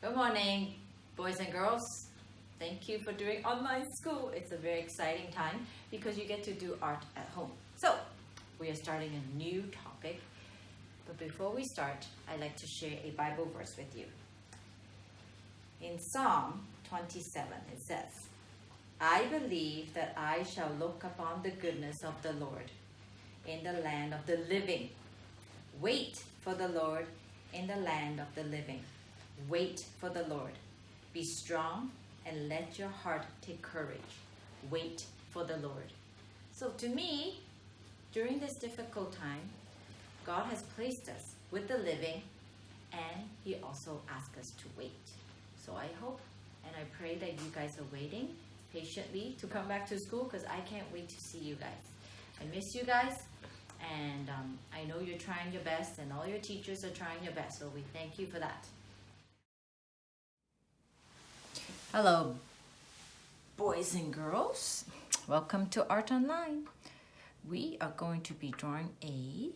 Good morning, boys and girls. Thank you for doing online school. It's a very exciting time because you get to do art at home. So, we are starting a new topic. But before we start, I'd like to share a Bible verse with you. In Psalm 27, it says, I believe that I shall look upon the goodness of the Lord in the land of the living. Wait for the Lord in the land of the living. Wait for the Lord. Be strong and let your heart take courage. Wait for the Lord. So to me, during this difficult time, God has placed us with the living, and He also asks us to wait. So I hope and I pray that you guys are waiting patiently to come back to school, because I can't wait to see you guys. I miss you guys, and I know you're trying your best, and all your teachers are trying your best, so we thank you for that. Hello, boys and girls. Welcome to Art Online. We are going to be drawing a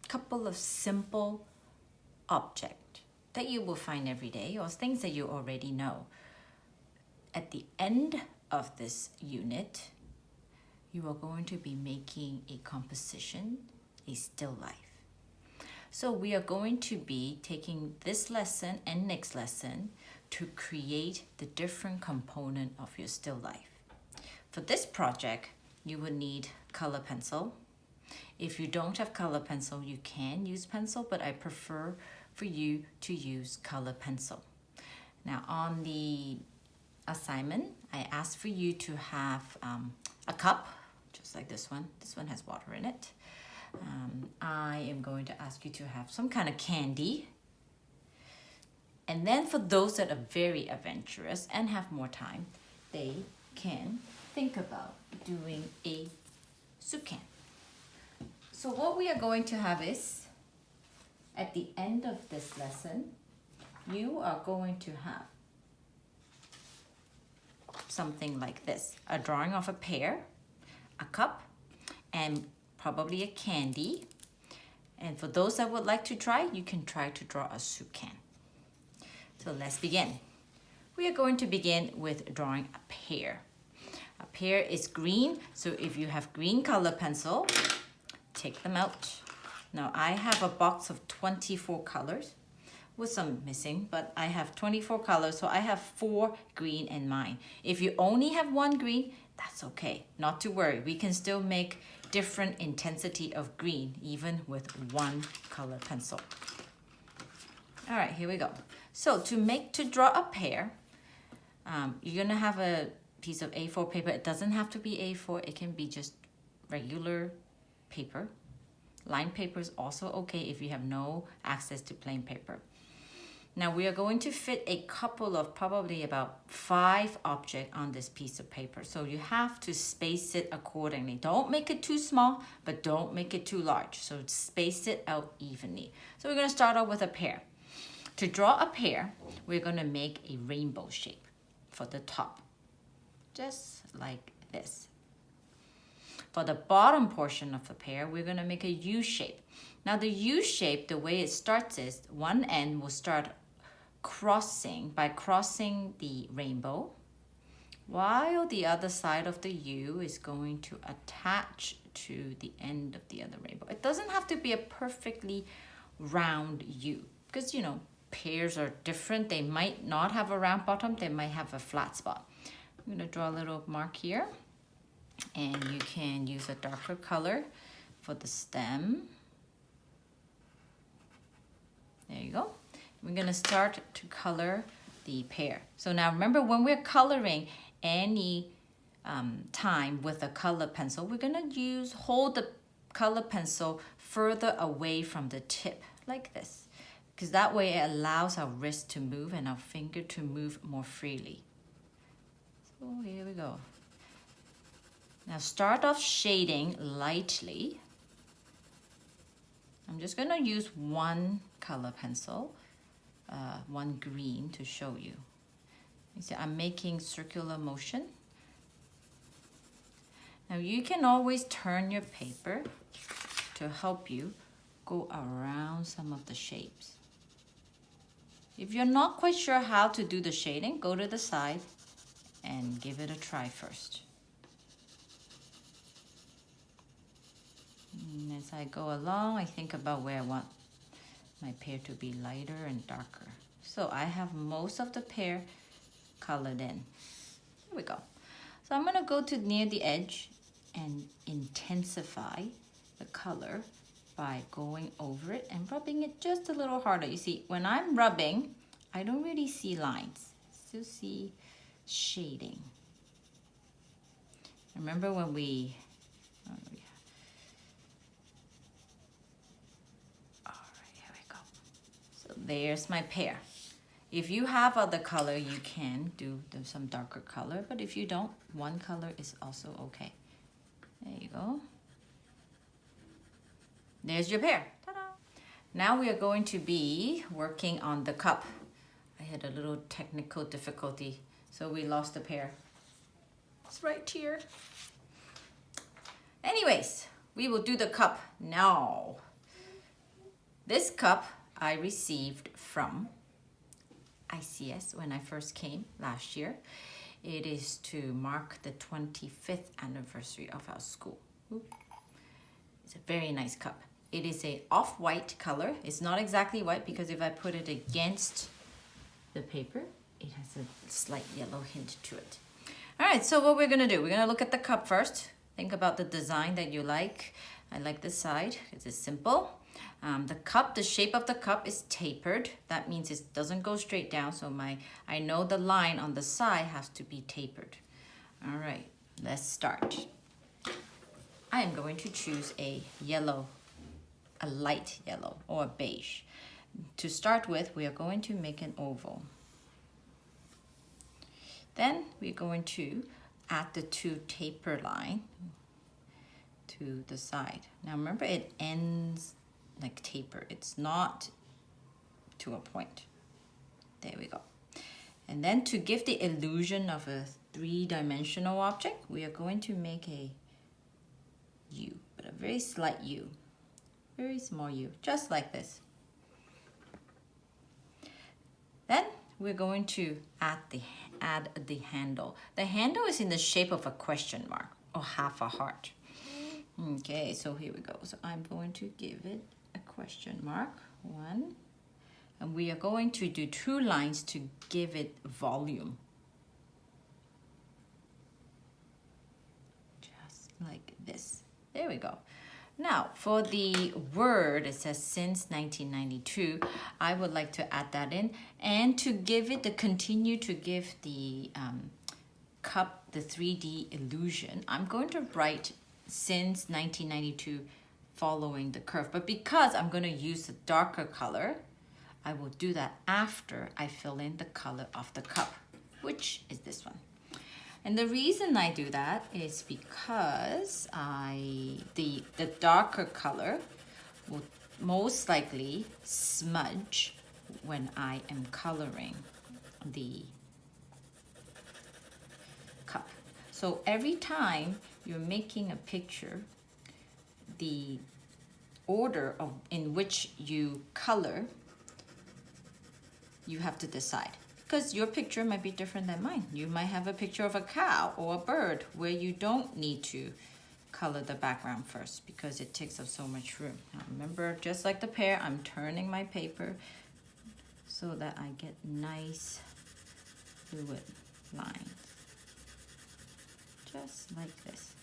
couple of simple objects that you will find every day, or things that you already know. At the end of this unit, you are going to be making a composition, a still life. So we are going to be taking this lesson and next lesson to create the different component of your still life. For this project, you will need color pencil. If you don't have color pencil, you can use pencil, but I prefer for you to use color pencil. Now on the assignment, I asked for you to have a cup, just like this one. This one has water in it. I am going to ask you to have some kind of candy. And then for those that are very adventurous and have more time, they can think about doing a soup can. So what we are going to have is, at the end of this lesson, you are going to have something like this: a drawing of a pear, a cup, and probably a candy. And for those that would like to try, you can try to draw a soup can. So let's begin. We are going to begin with drawing a pear. A pear is green, so if you have green color pencil, take them out. Now I have a box of 24 colors with some missing, but I have 24 colors, so I have 4 green in mine. If you only have 1 green, that's okay, not to worry. We can still make different intensity of green even with 1 color pencil. All right, here we go. So to draw a pear, you're gonna have a piece of A4 paper. It doesn't have to be A4, it can be just regular paper. Lined paper is also okay if you have no access to plain paper. Now we are going to fit a couple of, probably about 5 objects on this piece of paper. So you have to space it accordingly. Don't make it too small, but don't make it too large. So space it out evenly. So we're gonna start off with a pear. To draw a pear, we're gonna make a rainbow shape for the top, just like this. For the bottom portion of the pear, we're gonna make a U shape. Now the U shape, the way it starts is, one end will start crossing the rainbow, while the other side of the U is going to attach to the end of the other rainbow. It doesn't have to be a perfectly round U, because pears are different. They might not have a round bottom, they might have a flat spot. I'm gonna draw a little mark here, and you can use a darker color for the stem. There you go. We're gonna start to color the pear. So now remember, when we're coloring any time with a color pencil, we're gonna hold the color pencil further away from the tip, like this, because that way it allows our wrist to move and our finger to move more freely. So here we go. Now start off shading lightly. I'm just gonna use 1 color pencil, 1 green, to show you. You see, I'm making circular motion. Now you can always turn your paper to help you go around some of the shapes. If you're not quite sure how to do the shading, go to the side and give it a try first. And as I go along, I think about where I want my pear to be lighter and darker. So I have most of the pear colored in. Here we go. So I'm gonna go to near the edge and intensify the color by going over it and rubbing it just a little harder. You see, when I'm rubbing, I don't really see lines. Still see shading. Remember when we, all right, here we go. So there's my pear. If you have other color, you can do some darker color, but if you don't, one color is also okay. There you go. There's your pear. Ta-da! Now we are going to be working on the cup. I had a little technical difficulty, so we lost the pear. It's right here. Anyways, we will do the cup now. This cup I received from ICS when I first came last year. It is to mark the 25th anniversary of our school. It's a very nice cup. It is a off-white color. It's not exactly white because if I put it against the paper, it has a slight yellow hint to it. All right, so what we're gonna do, we're gonna look at the cup first. Think about the design that you like. I like this side, it's simple. The cup, the shape of the cup is tapered. That means it doesn't go straight down, so I know the line on the side has to be tapered. All right, let's start. I am going to choose a yellow, a light yellow or a beige. To start with, we are going to make an oval. Then we're going to add the two taper line to the side. Now remember, it ends like taper. It's not to a point. There we go. And then to give the illusion of a three-dimensional object, we are going to make a U, but a very slight U. Very small U, just like this. Then we're going to add the handle. The handle is in the shape of a question mark or half a heart. Okay, so here we go. So I'm going to give it a question mark, 1. And we are going to do 2 lines to give it volume. Just like this. There we go. Now, for the word, it says since 1992, I would like to add that in. And to give it, continue to give the cup the 3D illusion, I'm going to write since 1992 following the curve. But because I'm going to use a darker color, I will do that after I fill in the color of the cup, which is this one. And the reason I do that is because the darker color will most likely smudge when I am coloring the cup. So every time you're making a picture, the order in which you color, you have to decide. Because your picture might be different than mine. You might have a picture of a cow or a bird where you don't need to color the background first because it takes up so much room. Now remember, just like the pear, I'm turning my paper so that I get nice fluid lines. Just like this.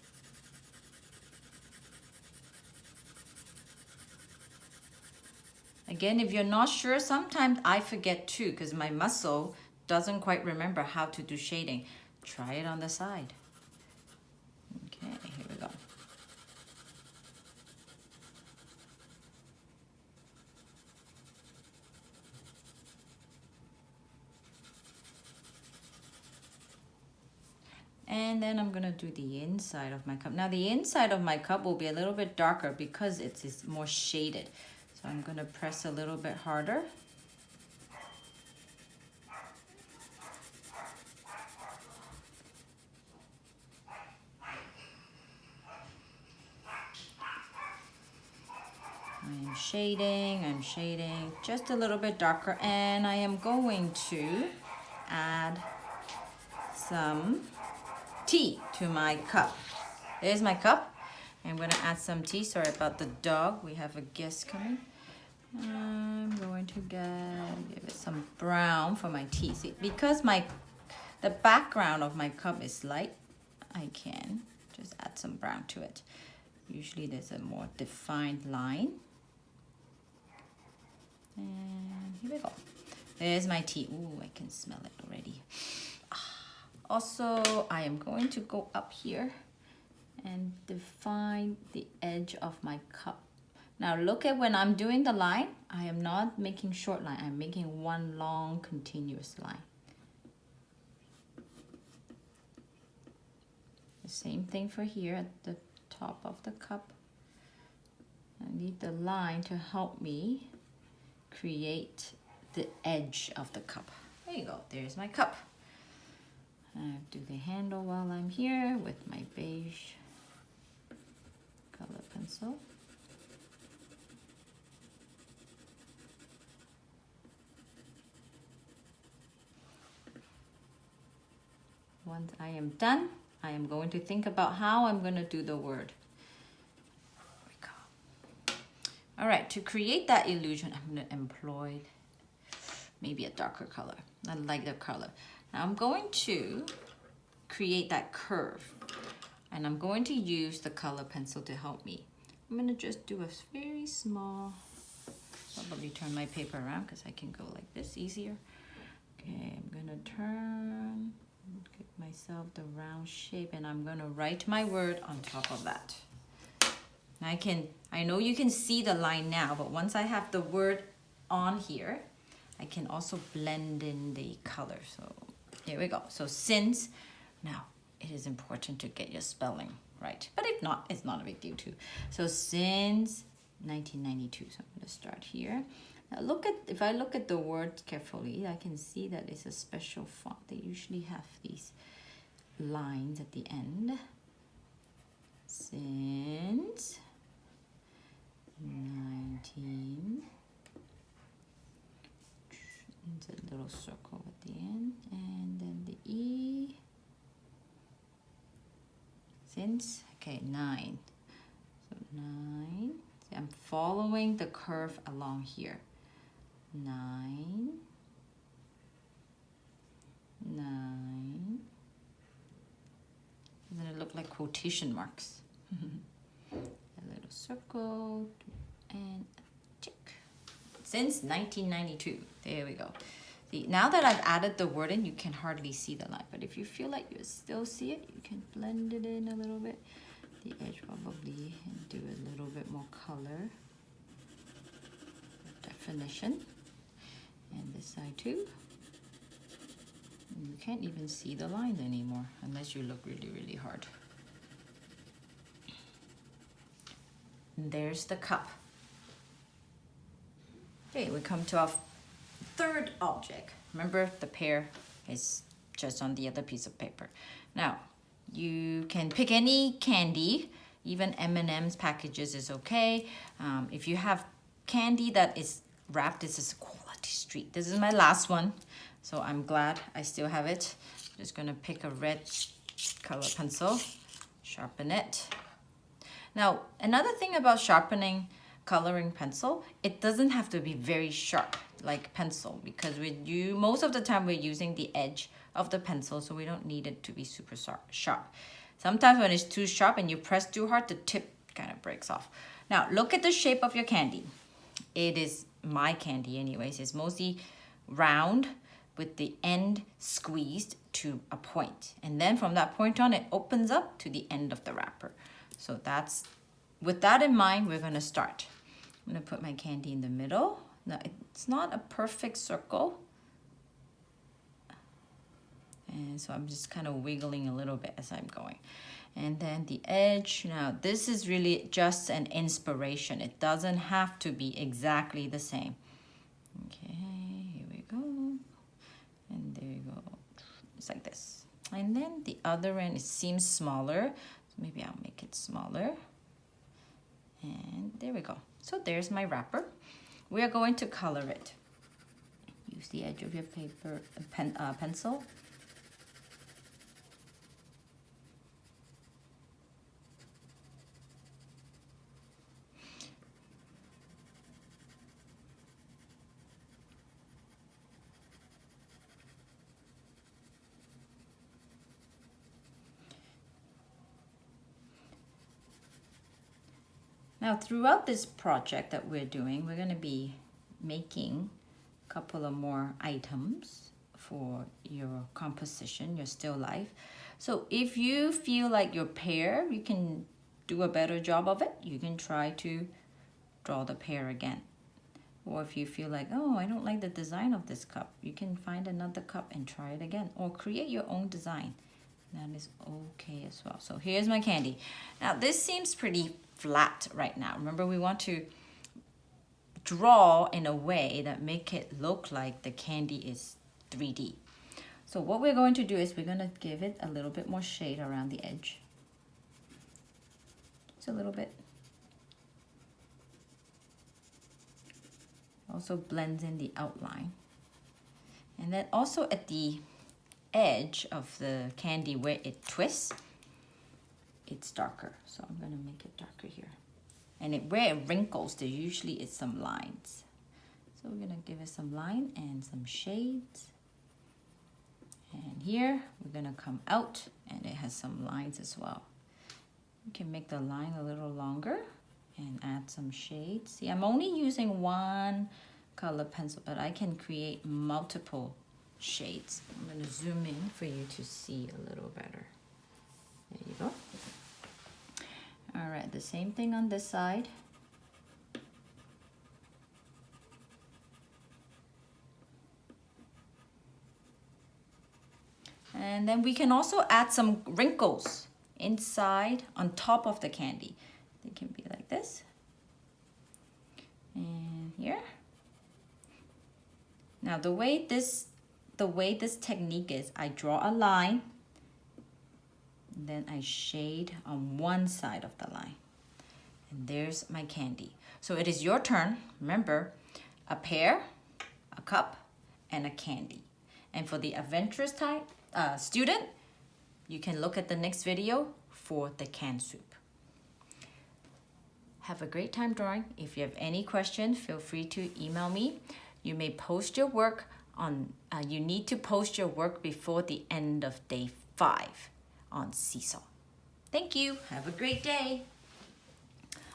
Again, if you're not sure, sometimes I forget too because my muscle doesn't quite remember how to do shading. Try it on the side. Okay, here we go. And then I'm gonna do the inside of my cup. Now the inside of my cup will be a little bit darker because it's more shaded. So I'm going to press a little bit harder. I'm shading just a little bit darker, and I am going to add some tea to my cup. There's my cup. I'm gonna add some tea. Sorry about the dog. We have a guest coming. I'm going to give it some brown for my tea. See, because the background of my cup is light, I can just add some brown to it. Usually there's a more defined line. And here we go. There's my tea. Ooh, I can smell it already. Also, I am going to go up here and define the edge of my cup. Now look at when I'm doing the line, I am not making short line, I'm making one long continuous line. The same thing for here at the top of the cup. I need the line to help me create the edge of the cup. There you go, there's my cup. I do the handle while I'm here with my beige color pencil. Once I am done, I am going to think about how I'm going to do the word. There we go. All right, to create that illusion, I'm going to employ maybe a darker color, a lighter color. Now I'm going to create that curve, and I'm going to use the color pencil to help me. I'm going to just do a very small, probably turn my paper around because I can go like this easier. Okay, I'm going to turn, give myself the round shape, and I'm going to write my word on top of that. I know you can see the line now, but once I have the word on here, I can also blend in the color. So here we go. So since, now it is important to get your spelling right, but if not, it's not a big deal too. So since 1992, so I'm going to start here. Now if I look at the word carefully, I can see that it's a special font. They usually have these lines at the end. Since 19, it's a little circle at the end, and then the E. Since, okay, 9. So 9. See, I'm following the curve along here. 9. 9. Doesn't it look like quotation marks? A little circle and a tick. Since 1992. There we go. See, now that I've added the word in, you can hardly see the line. But if you feel like you still see it, you can blend it in a little bit. The edge probably, and do a little bit more color. Definition. And this side too. And you can't even see the lines anymore unless you look really, really hard. And there's the cup. Okay, we come to our third object. Remember, the pear is just on the other piece of paper. Now, you can pick any candy, even M&M's packages is okay. If you have candy that is wrapped, this is Quality Street. This is my last one, so I'm glad I still have it. I'm just gonna pick a red color pencil, sharpen it. Now, another thing about sharpening coloring pencil, it doesn't have to be very sharp like pencil, because most of the time we're using the edge of the pencil, so we don't need it to be super sharp. Sometimes when it's too sharp and you press too hard, the tip kind of breaks off. Now look at the shape of your candy. It is, my candy anyways, is mostly round with the end squeezed to a point, and then from that point on it opens up to the end of the wrapper. So that's, with that in mind, we're going to start. I'm going to put my candy in the middle. Now, it's not a perfect circle. And so I'm just kind of wiggling a little bit as I'm going. And then the edge. Now, this is really just an inspiration. It doesn't have to be exactly the same. Okay, here we go. And there you go. It's like this. And then the other end, it seems smaller. So maybe I'll make it smaller. And there we go. So there's my wrapper. We are going to color it. Use the edge of your paper, pencil. Now throughout this project that we're doing, we're going to be making a couple of more items for your composition, your still life. So if you feel like your pear, you can do a better job of it, you can try to draw the pear again. Or if you feel like, oh, I don't like the design of this cup, you can find another cup and try it again. Or create your own design. That is okay as well. So here's my candy. Now this seems pretty flat right now. Remember, we want to draw in a way that make it look like the candy is 3D. So what we're going to do is we're going to give it a little bit more shade around the edge. Just a little bit. Also blends in the outline. And then also at the edge of the candy where it twists, it's darker. So I'm going to make it darker here. And where it wrinkles, there usually is some lines. So we're going to give it some line and some shades. And here we're going to come out and it has some lines as well. You can make the line a little longer and add some shades. See, I'm only using one color pencil, but I can create multiple shades. I'm going to zoom in for you to see a little better. There you go. All right, the same thing on this side. And then we can also add some wrinkles inside on top of the candy. They can be like this. And here. Now the way this technique is, I draw a line, and then I shade on one side of the line. And there's my candy. So it is your turn. Remember, a pear, a cup, and a candy. And for the adventurous type student, you can look at the next video for the canned soup. Have a great time drawing. If you have any questions, feel free to email me. You may post your work on, you need to post your work before the end of day 5 on Seesaw. Thank you. Have a great day.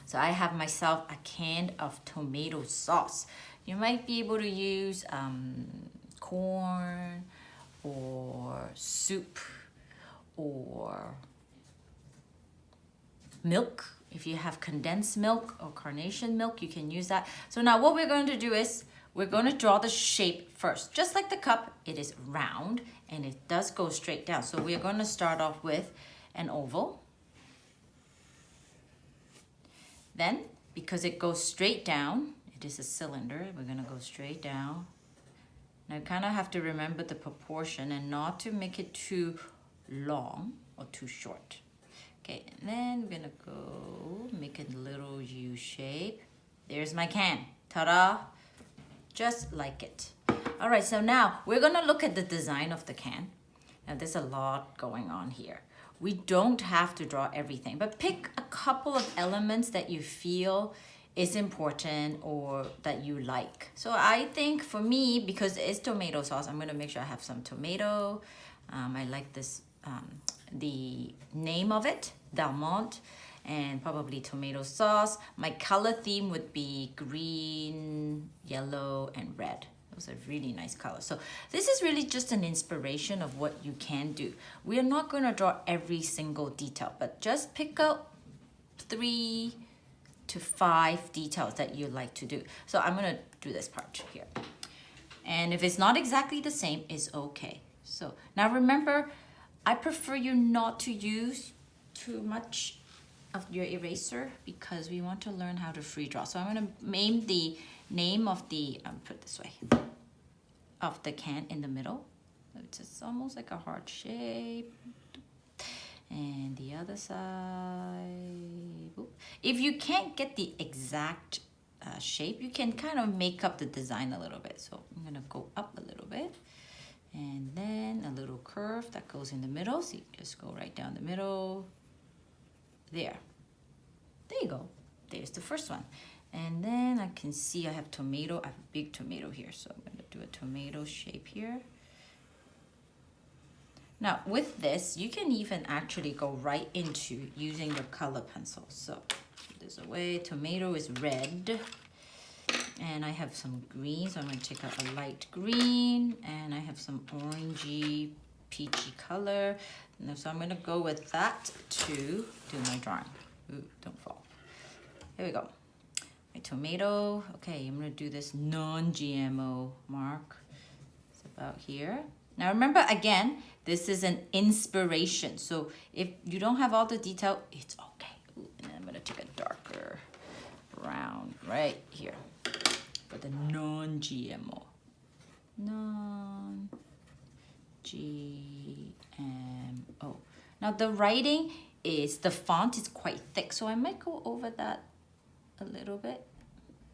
So I have myself a can of tomato sauce. You might be able to use corn or soup or milk. If you have condensed milk or carnation milk, you can use that. So now what we're going to do is we're going to draw the shape first. Just like the cup, it is round and it does go straight down. So we're going to start off with an oval. Then, because it goes straight down, it is a cylinder, we're going to go straight down. Now you kind of have to remember the proportion and not to make it too long or too short. Okay, and then we're gonna go make a little U shape. There's my can. Ta-da! Just like it. All right, so now we're gonna look at the design of the can. Now there's a lot going on here. We don't have to draw everything, but pick a couple of elements that you feel is important or that you like. So I think for me, because it's tomato sauce, I'm gonna make sure I have some tomato. I like this, the name of it, Dalmont, and probably tomato sauce. My color theme would be green, yellow, and red. Those are really nice colors. So this is really just an inspiration of what you can do. We are not gonna draw every single detail, but just pick out 3 to 5 details that you like to do. So I'm gonna do this part here. And if it's not exactly the same, it's okay. So now remember, I prefer you not to use too much of your eraser because we want to learn how to free draw. So I'm gonna name the name of the, put it this way, of the can in the middle. It's just almost like a heart shape. And the other side. If you can't get the exact shape, you can kind of make up the design a little bit. So I'm gonna go up a little bit, and then a little curve that goes in the middle. So you just go right down the middle. There you go. There's the first one. And then I can see I have tomato. I have a big tomato here, so I'm gonna do a tomato shape here. Now with this, you can even actually go right into using your color pencil. So there's a way. Tomato is red, and I have some green, so I'm going to take out a light green, and I have some orangey peachy color. So I'm going to go with that to do my drawing. Ooh, don't fall. Here we go. My tomato. Okay, I'm going to do this non-GMO mark. It's about here. Now remember, again, this is an inspiration. So if you don't have all the detail, it's okay. Ooh, and then I'm gonna take a darker brown right here for the non-GMO. Non-GMO. Now the writing is, the font is quite thick, so I might go over that a little bit.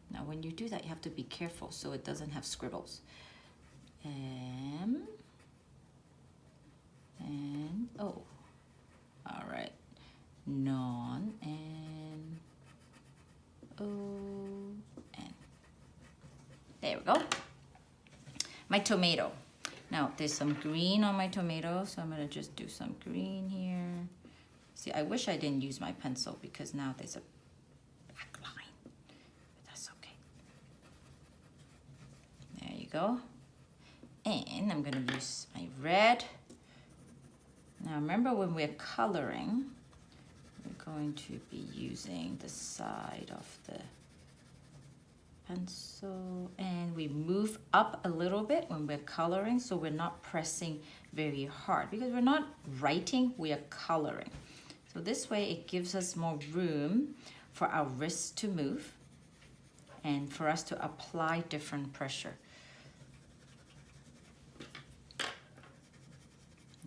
Now when you do that, you have to be careful so it doesn't have scribbles. M and O. All right. Non and O N. There we go. My tomato. Now there's some green on my tomato, so I'm gonna just do some green here. See, I wish I didn't use my pencil because now there's a black line, but that's okay. There you go. And I'm gonna use my red. Now remember, when we're coloring, we're going to be using the side of the pencil, and we move up a little bit when we're coloring, so we're not pressing very hard because we're not writing, we are coloring. So this way it gives us more room for our wrists to move and for us to apply different pressure.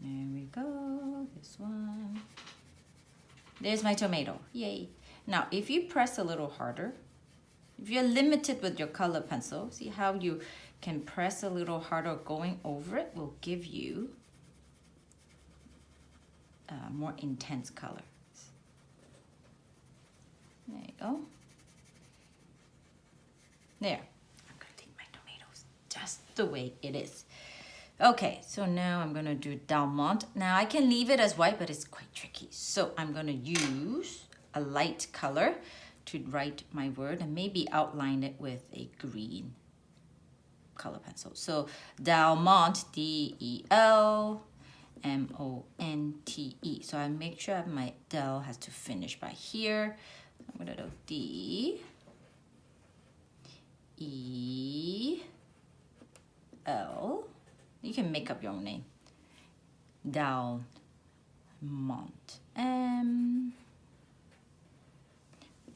There we go, this one. There's my tomato, yay. Now, if you press a little harder, if you're limited with your color pencil, see how you can press a little harder going over it will give you more intense colors. There you go. There, I'm gonna take my tomatoes just the way it is. Okay, so now I'm gonna do Dalmont. Now I can leave it as white, but it's quite tricky. So I'm gonna use a light color to write my word and maybe outline it with a green color pencil. So Dalmonte, D-E-L-M-O-N-T-E. So I make sure my Del has to finish by here. I'm gonna do D-E-L. You can make up your own name. Dalmont.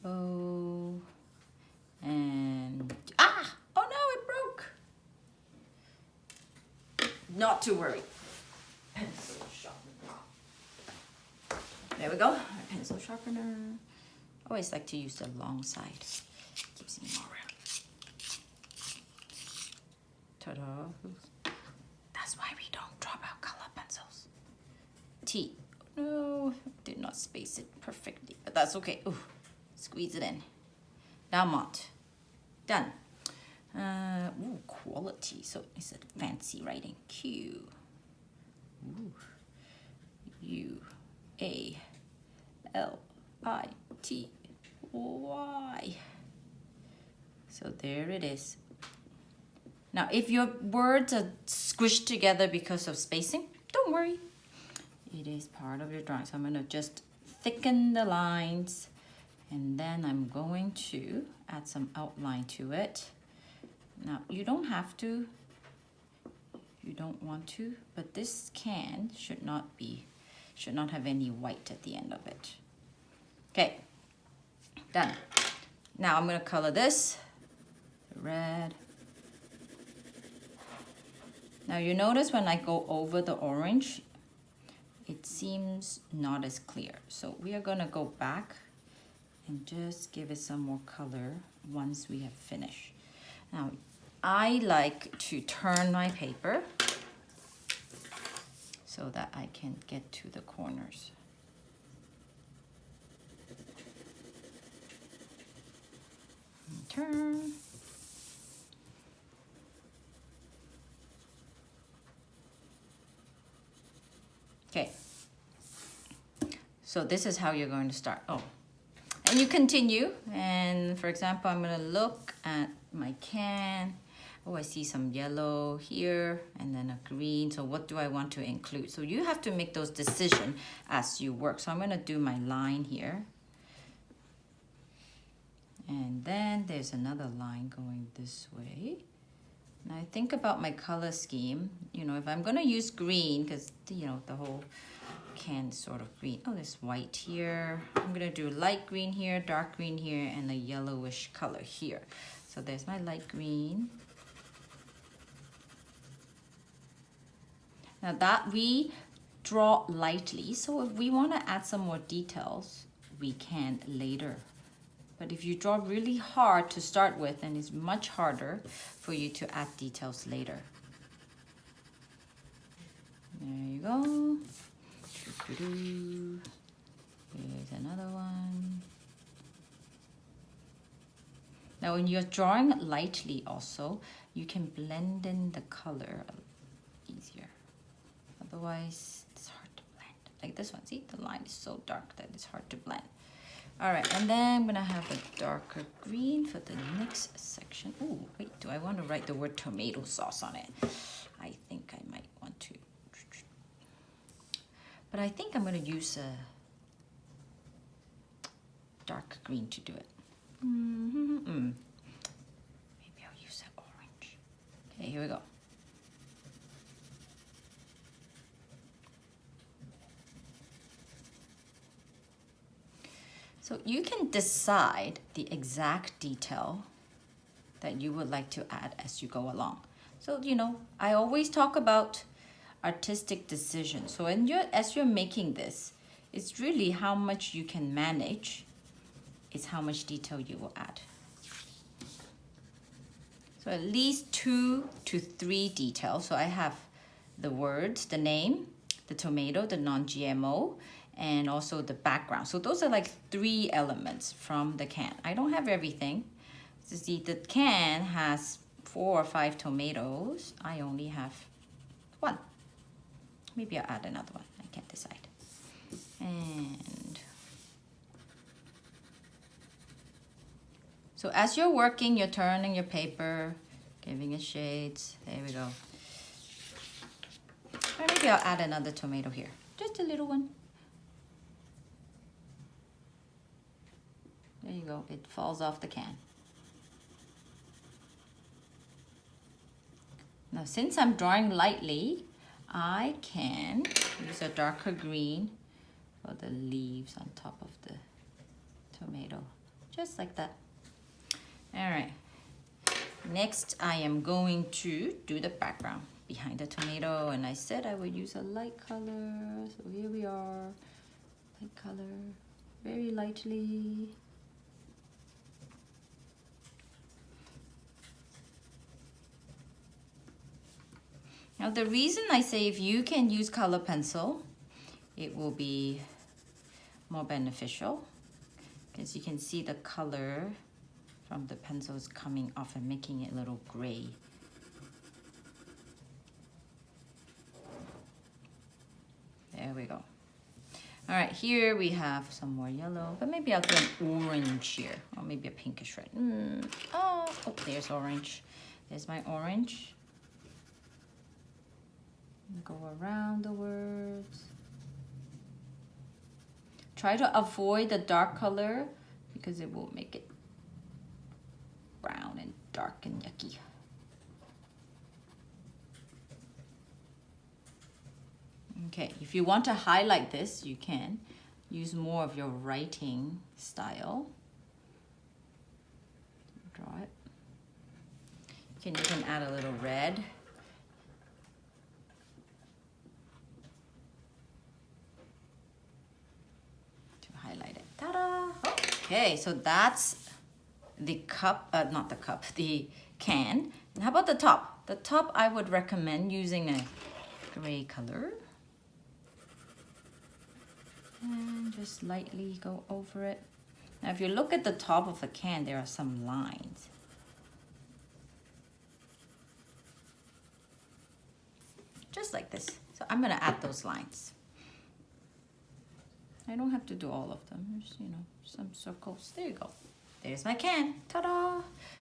O and oh no, it broke. Not to worry. Pencil sharpener. There we go. Our pencil sharpener. Always like to use the long side. Keeps me more round. Ta-da. That's why we don't drop our color pencils. T. No, did not space it perfectly, but that's okay. Ooh, squeeze it in. Dalmont. Done. Ooh, quality. So it's a fancy writing. Q. Ooh. U. A. L. I. T. Y. So there it is. Now, if your words are squished together because of spacing, don't worry. It is part of your drawing. So I'm going to just thicken the lines, and then I'm going to add some outline to it. Now, you don't have to, you don't want to, but this can should not have any white at the end of it. Okay, done. Now I'm going to color this red. Now you notice when I go over the orange, it seems not as clear. So we are gonna go back and just give it some more color once we have finished. Now, I like to turn my paper so that I can get to the corners. And turn. Okay. So this is how you're going to start. Oh, and you continue. And for example, I'm going to look at my can. Oh, I see some yellow here and then a green. So what do I want to include? So you have to make those decisions as you work. So I'm going to do my line here. And then there's another line going this way. Now I think about my color scheme. You know, if I'm going to use green, because, you know, the whole can is sort of green. Oh, there's white here. I'm going to do light green here, dark green here, and a yellowish color here. So there's my light green. Now that we draw lightly, so if we want to add some more details, we can later. But if you draw really hard to start with, then it's much harder for you to add details later. There you go. Here's another one. Now when you're drawing lightly also, you can blend in the color easier. Otherwise, it's hard to blend. Like this one, see? The line is so dark that it's hard to blend. All right, and then I'm gonna have a darker green for the next section. Oh, wait, do I want to write the word tomato sauce on it? I think I might want to. But I think I'm gonna use a dark green to do it. Maybe I'll use that orange. Okay, here we go. So you can decide the exact detail that you would like to add as you go along. So, you know, I always talk about artistic decision. So as you're making this, it's really how much you can manage, is how much detail you will add. So at least 2 to 3 details. So I have the words, the name, the tomato, the non-GMO, and also the background. So those are like 3 elements from the can. I don't have everything. So see, the can has 4 or 5 tomatoes. I only have 1. Maybe I'll add another one. I can't decide. And so as you're working, you're turning your paper, giving it shades. There we go. Or maybe I'll add another tomato here. Just a little one. There you go. It falls off the can. Now, since I'm drawing lightly, I can use a darker green for the leaves on top of the tomato. Just like that. All right. Next, I am going to do the background behind the tomato. And I said I would use a light color. So here we are. Light color. Very lightly. Now the reason I say if you can use color pencil, it will be more beneficial because you can see the color from the pencils coming off and making it a little gray. There we go. All right, here we have some more yellow, but maybe I'll do an orange here, or maybe a pinkish red. Oh, there's orange. There's my orange. Go around the words. Try to avoid the dark color because it will make it brown and dark and yucky. Okay, if you want to highlight this, you can use more of your writing style. Draw it. You can even add a little red. To highlight it. Ta-da! Okay, so that's the cup, not the cup, the can. And how about the top? The top I would recommend using a gray color. And just lightly go over it. Now if you look at the top of a can, there are some lines. Just like this. So I'm gonna add those lines. I don't have to do all of them. Just, you know, some circles. There you go. There's my can. Ta-da!